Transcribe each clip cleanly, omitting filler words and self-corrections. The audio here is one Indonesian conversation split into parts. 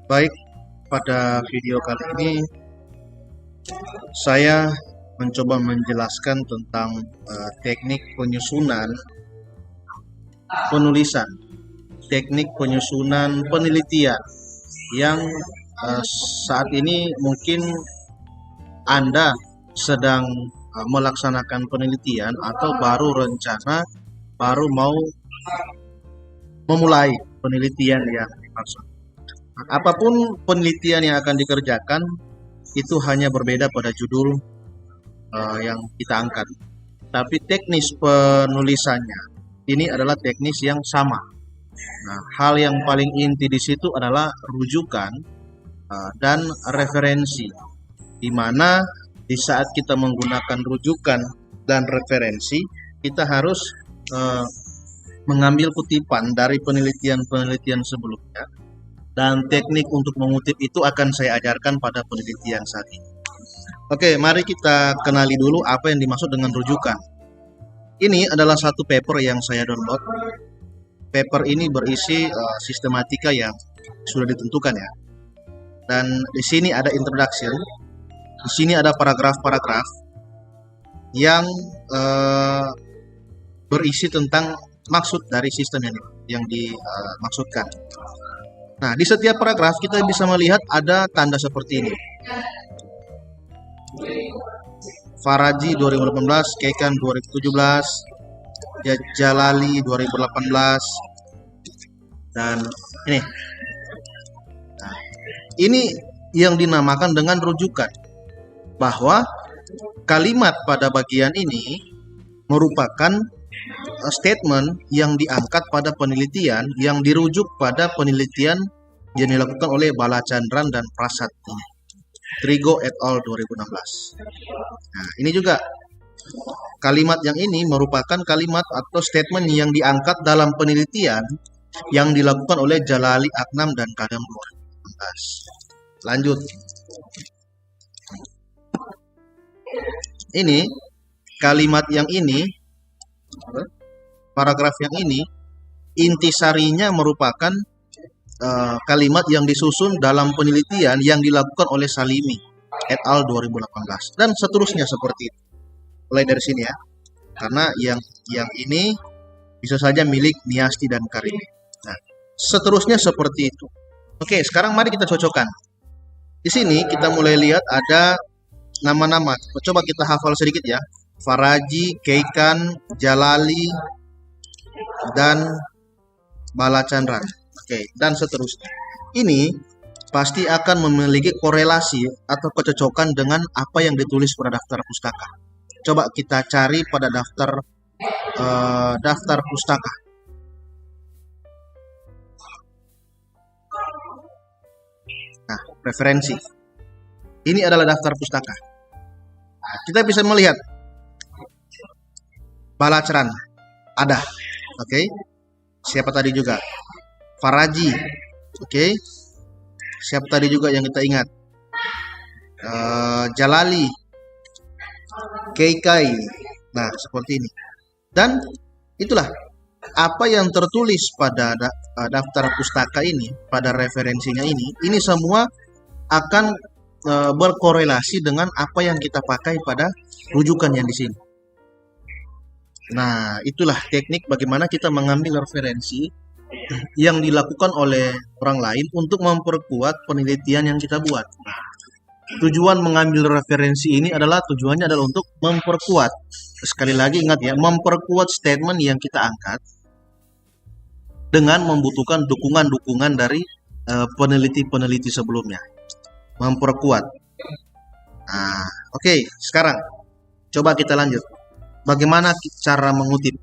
Baik, pada video kali ini saya mencoba menjelaskan tentang teknik penyusunan penulisan, teknik penyusunan penelitian yang saat ini mungkin Anda sedang melaksanakan penelitian atau baru mau memulai penelitian yang dimaksud. Apapun penelitian yang akan dikerjakan itu hanya berbeda pada judul yang kita angkat. Tapi teknis penulisannya ini adalah teknis yang sama. Nah, hal yang paling inti di situ adalah rujukan dan referensi, di mana di saat kita menggunakan rujukan dan referensi, kita harus mengambil kutipan dari penelitian-penelitian sebelumnya, dan teknik untuk mengutip itu akan saya ajarkan pada penelitian saat ini. Oke, mari kita kenali dulu apa yang dimaksud dengan rujukan. Ini adalah satu paper yang saya download. Paper ini berisi sistematika yang sudah ditentukan ya. Dan di sini ada introduction. Di sini ada paragraf-paragraf yang berisi tentang maksud dari sistem ini yang dimaksudkan. Nah, di setiap paragraf kita bisa melihat ada tanda seperti ini. Faraji 2018, Keikan 2017, Jalali 2018, dan ini. Nah, ini yang dinamakan dengan rujukan, bahwa kalimat pada bagian ini merupakan statement yang diangkat pada penelitian yang dirujuk pada penelitian yang dilakukan oleh Balachandran dan Prasad Trigo et al. 2016. Nah, ini juga kalimat yang ini merupakan kalimat atau statement yang diangkat dalam penelitian yang dilakukan oleh Jalali Aknam dan Kadam 2016. Lanjut. Ini kalimat yang ini, paragraf yang ini, intisarinya merupakan kalimat yang disusun dalam penelitian yang dilakukan oleh Salimi et al. 2018, dan seterusnya seperti itu. Mulai dari sini ya, karena yang ini bisa saja milik Niasti dan Karimi. Nah, seterusnya seperti itu. Oke, sekarang mari kita cocokkan. Di sini kita mulai lihat ada nama-nama. Coba kita hafal sedikit ya. Faraji, Keikan, Jalali, dan Balachandran. Oke, dan seterusnya. Ini pasti akan memiliki korelasi atau kecocokan dengan apa yang ditulis pada daftar pustaka. Coba kita cari pada daftar pustaka. Nah, referensi. Ini adalah daftar pustaka. Nah, kita bisa melihat Balachandran ada. Oke. Siapa tadi juga? Faraji. Oke. Siapa tadi juga yang kita ingat? Jalali. Keikai. Nah, seperti ini. Dan itulah apa yang tertulis pada daftar pustaka ini, pada referensinya ini semua akan berkorelasi dengan apa yang kita pakai pada rujukan yang di sini. Nah, itulah teknik bagaimana kita mengambil referensi yang dilakukan oleh orang lain untuk memperkuat penelitian yang kita buat. Tujuan mengambil referensi ini tujuannya adalah untuk memperkuat. Sekali lagi ingat ya, memperkuat statement yang kita angkat dengan membutuhkan dukungan-dukungan dari peneliti-peneliti sebelumnya. Memperkuat. Nah, oke, sekarang coba kita lanjut. Bagaimana cara mengutip?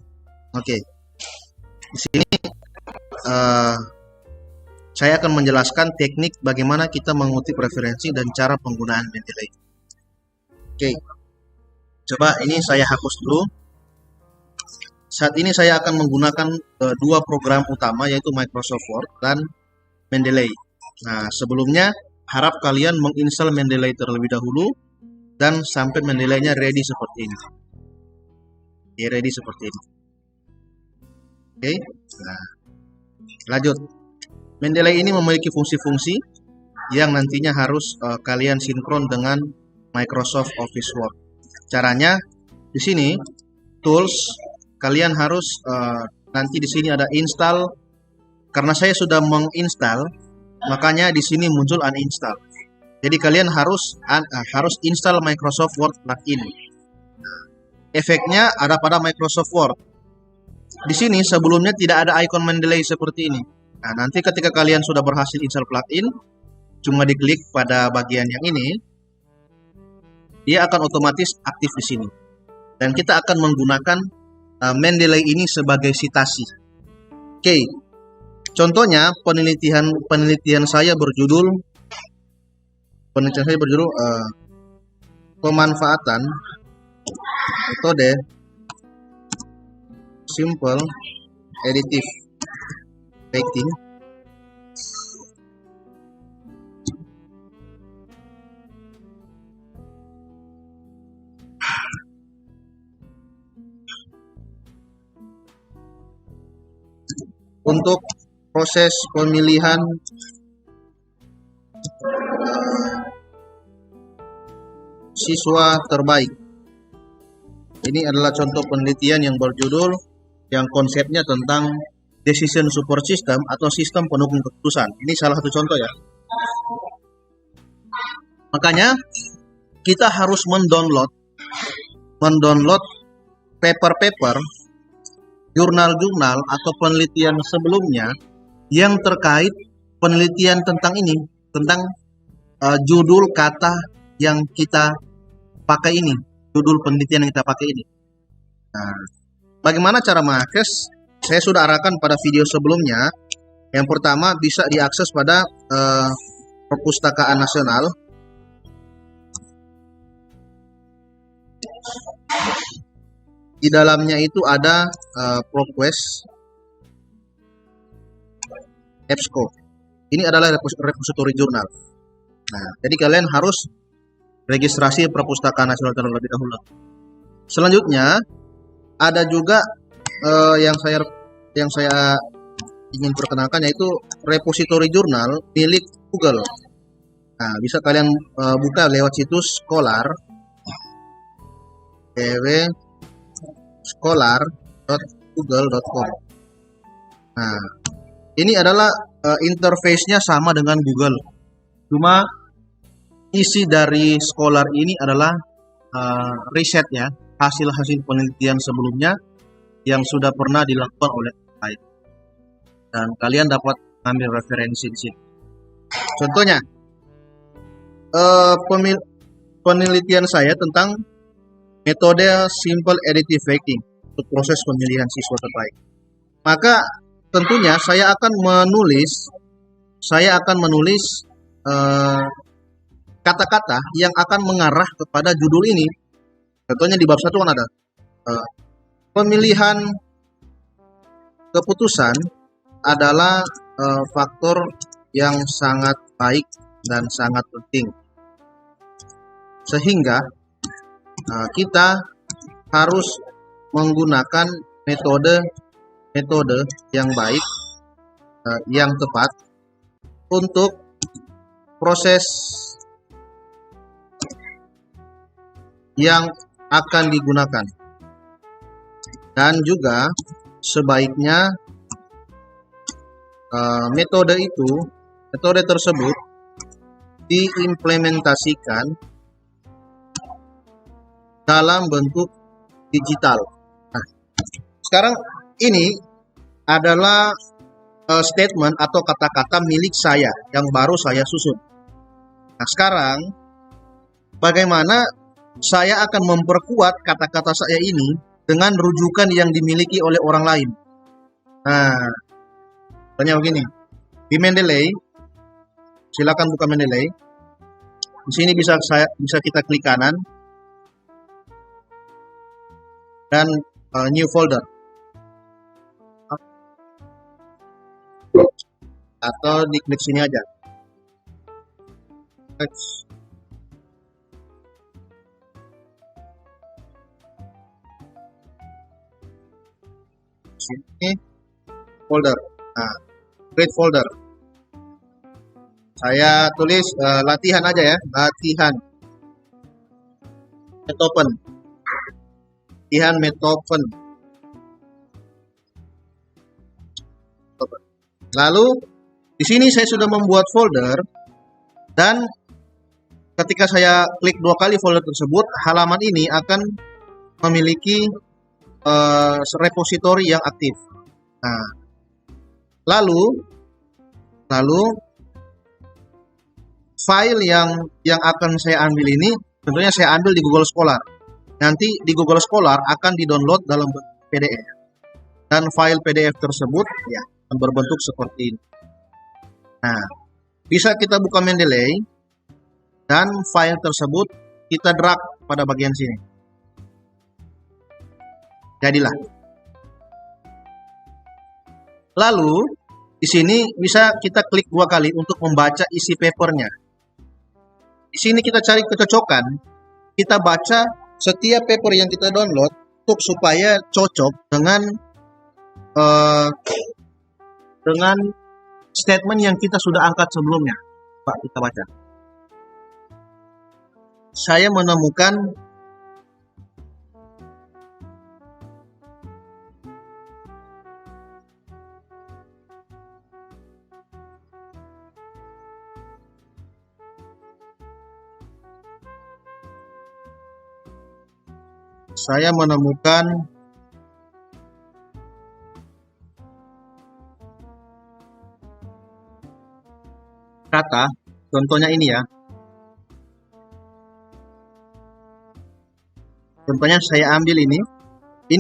Oke. Di sini saya akan menjelaskan teknik bagaimana kita mengutip referensi dan cara penggunaan Mendeley. Oke. Coba ini saya hapus dulu. Saat ini saya akan menggunakan dua program utama, yaitu Microsoft Word dan Mendeley. Nah, sebelumnya harap kalian menginstal Mendeley terlebih dahulu dan sampai Mendeley-nya ready seperti ini. Oke, ready seperti ini. Oke. Nah, lanjut. Mendeley ini memiliki fungsi-fungsi yang nantinya harus kalian sinkron dengan Microsoft Office Word. Caranya di sini tools, kalian harus nanti di sini ada install. Karena saya sudah menginstal, makanya di sini muncul uninstall. Jadi kalian harus install Microsoft Word plugin. Efeknya ada pada Microsoft Word. Di sini sebelumnya tidak ada icon Mendeley seperti ini. Nah, nanti ketika kalian sudah berhasil install plugin, cuma diklik pada bagian yang ini, dia akan otomatis aktif di sini. Dan kita akan menggunakan Mendeley ini sebagai citasi. Oke. Contohnya penelitian saya berjudul pemanfaatan metode simple additive baking untuk proses pemilihan siswa terbaik. Ini adalah contoh penelitian yang berjudul, yang konsepnya tentang decision support system atau sistem pendukung keputusan. Ini salah satu contoh ya. Makanya kita harus mendownload paper-paper, jurnal-jurnal atau penelitian sebelumnya yang terkait penelitian tentang ini, tentang judul kata yang kita pakai ini, judul penelitian yang kita pakai ini. Nah, bagaimana cara mengakses? Saya sudah arahkan pada video sebelumnya. Yang pertama bisa diakses pada Perpustakaan Nasional. Di dalamnya itu ada ProQuest, EBSCO. Ini adalah repositori jurnal. Nah, jadi kalian harus registrasi Perpustakaan Nasional terlebih dahulu. Selanjutnya ada juga yang saya ingin perkenalkan, yaitu repositori jurnal milik Google. Nah, bisa kalian buka lewat situs Scholar, scholar.google.com. Nah, ini adalah interface-nya sama dengan Google. Cuma isi dari Scholar ini adalah riset ya, hasil-hasil penelitian sebelumnya yang sudah pernah dilakukan oleh lain. Dan kalian dapat ambil referensi di sini. Contohnya, penelitian saya tentang metode simple additive baking untuk proses pemilihan siswa terbaik. Maka tentunya saya akan menulis kata-kata yang akan mengarah kepada judul ini. Contohnya di bab 1 kan ada pemilihan keputusan adalah faktor yang sangat baik dan sangat penting. Sehingga kita harus menggunakan metode yang baik, yang tepat untuk proses yang akan digunakan. Dan juga sebaiknya metode tersebut diimplementasikan dalam bentuk digital. Nah, sekarang ini adalah statement atau kata-kata milik saya yang baru saya susun. Nah, sekarang bagaimana saya akan memperkuat kata-kata saya ini dengan rujukan yang dimiliki oleh orang lain. Nah, tanya begini. Di Mendeley, silakan buka Mendeley. Di sini bisa kita klik kanan dan new folder. Atau diklik sini aja. Sini folder. Nah, create folder. Saya tulis latihan aja ya, latihan Metopen. Latihan Metopen. Lalu di sini saya sudah membuat folder dan ketika saya klik 2 kali folder tersebut, halaman ini akan memiliki repository yang aktif. Nah, lalu file yang akan saya ambil ini tentunya saya ambil di Google Scholar. Nanti di Google Scholar akan di-download dalam PDF. Dan file PDF tersebut ya akan berbentuk seperti ini. Nah, bisa kita buka Mendeley dan file tersebut kita drag pada bagian sini. Jadilah. Lalu di sini bisa kita klik 2 kali untuk membaca isi papernya. Di sini kita cari kecocokan. Kita baca setiap paper yang kita download untuk supaya cocok dengan statement yang kita sudah angkat sebelumnya. Pak, kita baca. Saya menemukan kata, contohnya ini ya. Contohnya saya ambil ini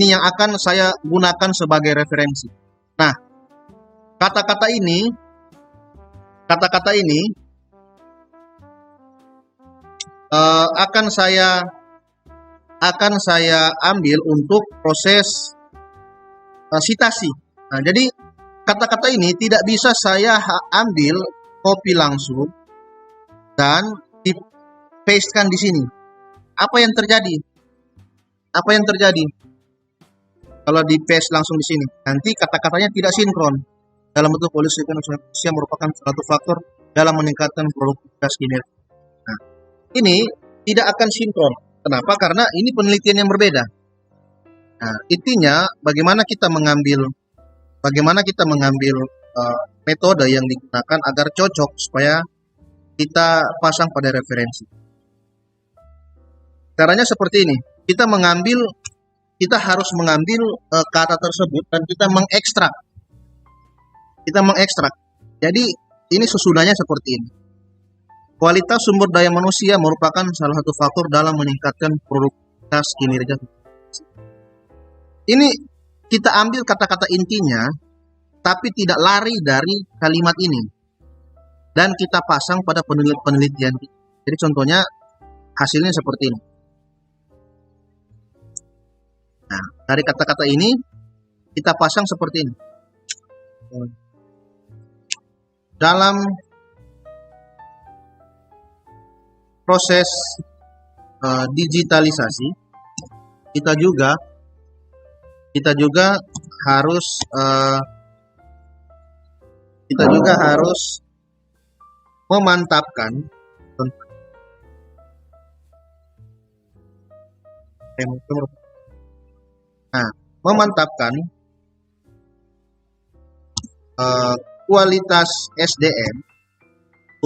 yang akan saya gunakan sebagai referensi. Nah, kata-kata ini akan saya ambil untuk proses sitasi. Nah, jadi kata-kata ini tidak bisa saya ambil copy langsung dan di pastekan di sini. Apa yang terjadi? Kalau di paste langsung di sini, nanti kata-katanya tidak sinkron. Dalam bentuk polisi yang merupakan suatu faktor dalam meningkatkan produktivitas kinerja. Nah, ini tidak akan sinkron. Kenapa? Karena ini penelitian yang berbeda. Nah, intinya bagaimana kita mengambil metode yang digunakan agar cocok supaya kita pasang pada referensi. Caranya seperti ini. Kita harus mengambil kata tersebut dan kita mengekstrak. Jadi ini sesudahnya seperti ini. Kualitas sumber daya manusia merupakan salah satu faktor dalam meningkatkan produktivitas kinerja. Ini kita ambil kata-kata intinya, tapi tidak lari dari kalimat ini. Dan kita pasang pada penelitian. Jadi contohnya hasilnya seperti ini. Nah, dari kata-kata ini kita pasang seperti ini. Dalam proses digitalisasi, kita juga harus memantapkan kualitas SDM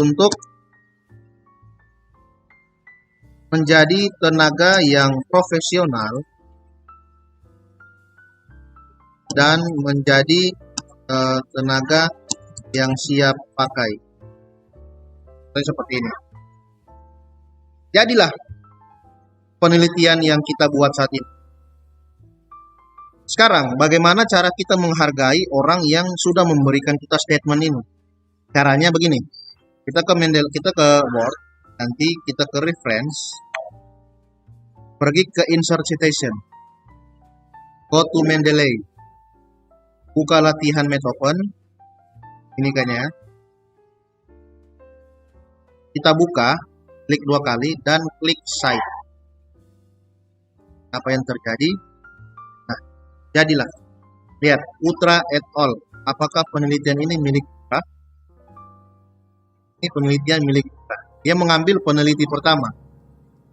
untuk menjadi tenaga yang profesional dan menjadi tenaga yang siap pakai. Seperti ini. Jadilah penelitian yang kita buat saat ini. Sekarang, bagaimana cara kita menghargai orang yang sudah memberikan kita statement ini? Caranya begini. Kita ke Word, nanti kita ke Reference, pergi ke Insert Citation, go to Mendeley, buka latihan Metopen, ini kayaknya. Kita buka, klik 2 kali, dan klik Cite. Apa yang terjadi? Nah, jadilah. Lihat, Utra et al. Apakah penelitian ini milik Utra? Ini penelitian milik kita. Dia mengambil peneliti pertama.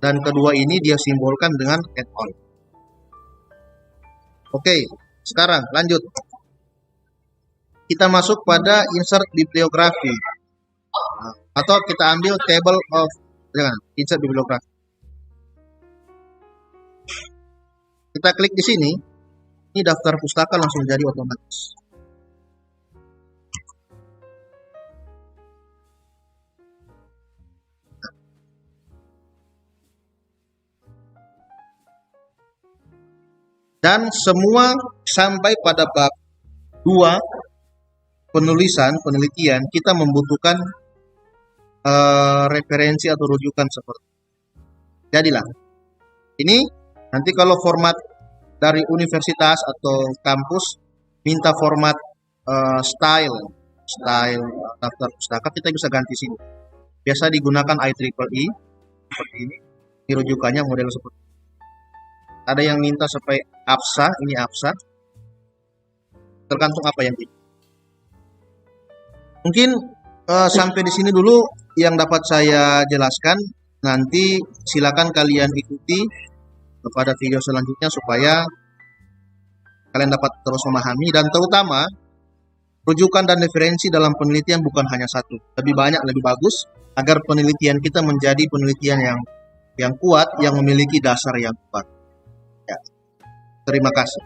Dan kedua ini dia simbolkan dengan et al. Oke, sekarang lanjut. Kita masuk pada insert bibliografi. Atau kita ambil table of, jangan, insert bibliografi. Kita klik di sini. Ini daftar pustaka langsung jadi otomatis. Dan semua sampai pada bab 2 penelitian kita membutuhkan referensi atau rujukan seperti ini. Jadilah ini nanti kalau format dari universitas atau kampus minta format style daftar pustaka, kita bisa ganti sini. Biasa digunakan IEEE seperti ini. Ini rujukannya model seperti ini. Ada yang minta sampai APSA, ini APSA. Tergantung apa yang ini. Mungkin sampai di sini dulu yang dapat saya jelaskan. Nanti silakan kalian ikuti kepada video selanjutnya supaya kalian dapat terus memahami, dan terutama rujukan dan referensi dalam penelitian bukan hanya satu, lebih banyak lebih bagus agar penelitian kita menjadi penelitian yang kuat, yang memiliki dasar yang kuat. Ya. Terima kasih.